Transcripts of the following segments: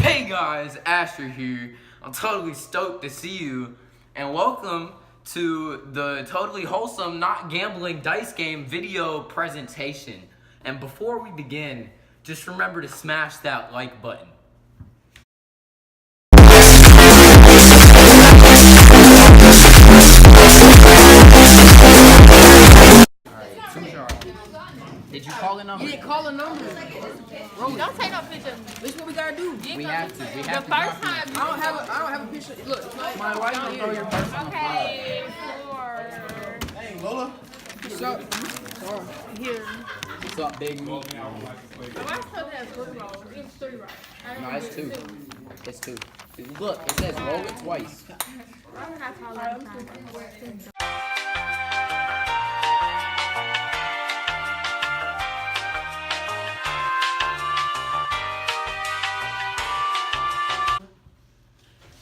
Hey guys, Asher here. I'm totally stoked to see you, and welcome to the Totally Wholesome Not Gambling Dice Game video presentation. And before we begin, just remember to smash that like button. Did you call a number? You didn't call a number. Don't take no picture. This is what we gotta do. We have to. The first time. I don't have a picture. Look, My wife will throw your purse on the floor. Okay, Hey, Lola. what's up? here. What's up, big me? Oh, I supposed to have 3 rolls. It's 3 rolls. No, it's 2. It's 2. Look, it says roll it twice. I don't have to hold on time.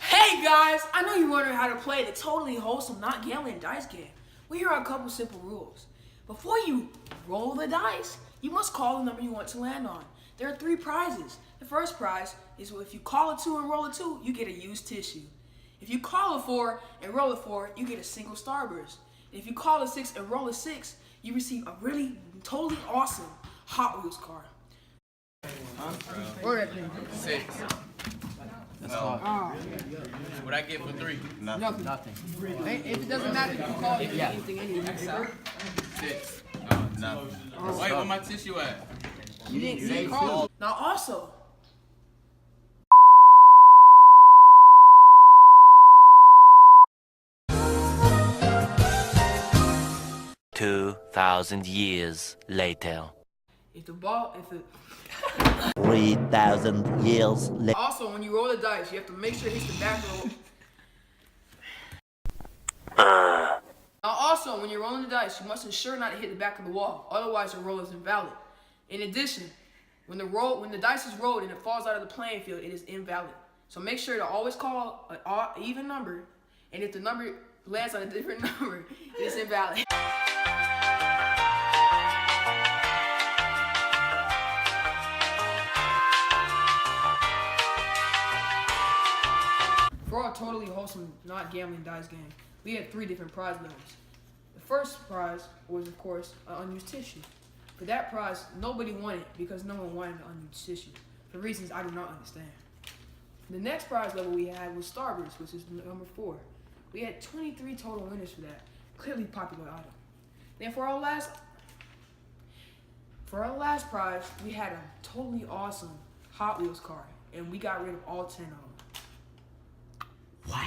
Hey guys, I know you're wondering how to play the Totally Wholesome Not Gambling Dice Game. Well, here are a couple simple rules. Before you roll the dice, you must call the number you want to land on. There are 3 prizes. The first prize is if you call a 2 and roll a 2, you get a used tissue. If you call a 4 and roll a 4, you get a single Starburst. And if you call a 6 and roll a 6, you receive a really totally awesome Hot Wheels car. Or that thing. 6. That's hard. What I get for 3? Nothing. Nothing. If it doesn't matter, you can call it Yeah. anything anyway. 6. Nothing. Wait, where my tissue at? You didn't call. Now also, 2,000 years later. if the ball, 3,000 years later. also when you roll the dice, you have to make sure it hits the back of the. Now also, when you're rolling the dice, you must ensure not to hit the back of the wall. Otherwise, your roll is invalid. In addition, when the dice is rolled and it falls out of the playing field, it is invalid. So make sure to always call an even number, and if the number lands on a different number, it is invalid. For our Totally Wholesome Not Gambling Dice Game, we had 3 different prize levels. The first prize was, of course, an unused tissue. For that prize, nobody won it because no one wanted an unused tissue, for reasons I do not understand. The next prize level we had was Starburst, which is number 4. We had 23 total winners for that, clearly popular item. Then for our last prize, we had a totally awesome Hot Wheels car, and we got rid of all 10 of them. Wow.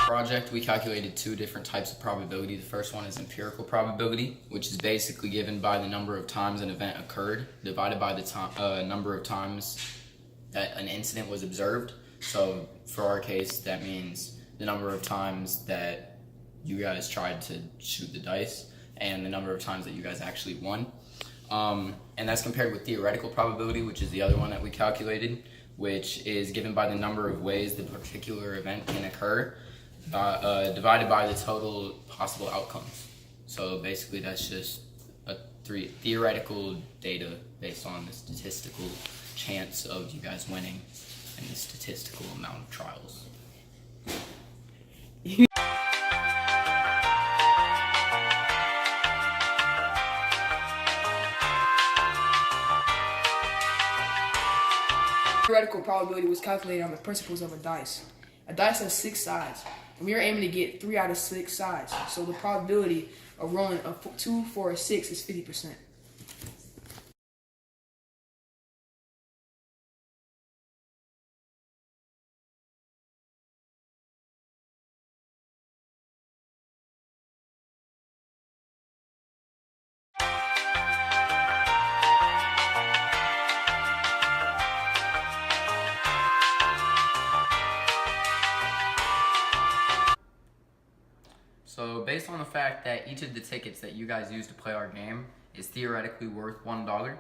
Project, we calculated 2 different types of probability. The first one is empirical probability, which is basically given by the number of times an event occurred divided by the number of times that an incident was observed. So for our case, that means the number of times that you guys tried to shoot the dice and the number of times that you guys actually won. And that's compared with theoretical probability, which is the other one that we calculated, which is given by the number of ways the particular event can occur, divided by the total possible outcomes. So basically that's just a theoretical data based on the statistical chance of you guys winning and the statistical amount of trials. Theoretical probability was calculated on the principles of a dice. A dice has 6 sides, and we were aiming to get 3 out of 6 sides. So the probability of rolling a 2, 4, or 6 is 50%. based on the fact that each of the tickets that you guys use to play our game is theoretically worth $1,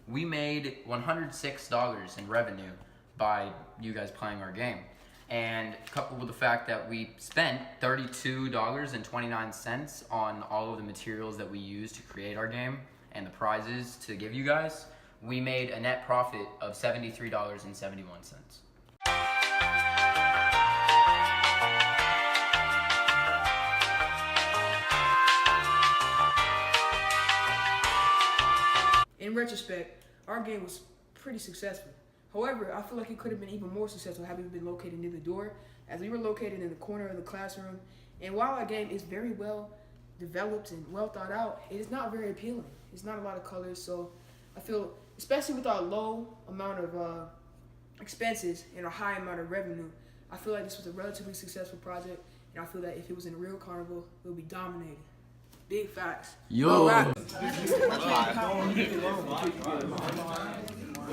we made $106 in revenue by you guys playing our game. And coupled with the fact that we spent $32.29 on all of the materials that we used to create our game and the prizes to give you guys, we made a net profit of $73.71. In retrospect, our game was pretty successful. However, I feel like it could have been even more successful had we been located near the door, as we were located in the corner of the classroom. And while our game is very well developed and well thought out, it is not very appealing. It's not a lot of colors, so I feel, especially with our low amount of expenses and a high amount of revenue, I feel like this was a relatively successful project, and I feel that if it was in a real carnival, it would be dominating. Big facts. Yo! I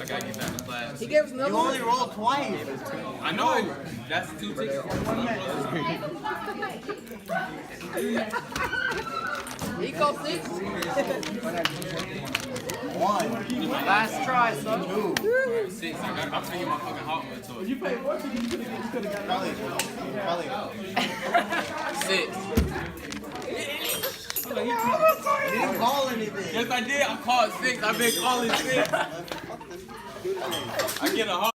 gotta get back to class. He gave us another one. rolled twice. I know. That's 2 tickets. Eco 6. One. Last try, son. 6. I'm trying to get my fucking hot one to it. You played 14, you could have probably. 6. You didn't call anything. Yes, I did. I called 6. I've been calling 6. I get a hot.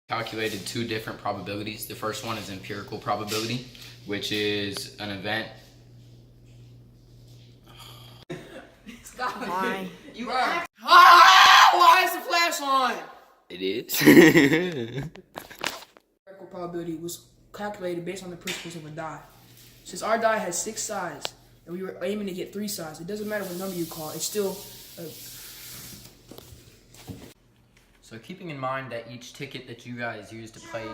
Calculated 2 different probabilities. The first one is empirical probability, which is an event. Stop. Why? You are. Why is the flash on? It is. Empirical probability was calculated based on the principles of a die. Since our die has 6 sides, and we were aiming to get 3 sides, it doesn't matter what number you call, it's still So keeping in mind that each ticket that you guys use to play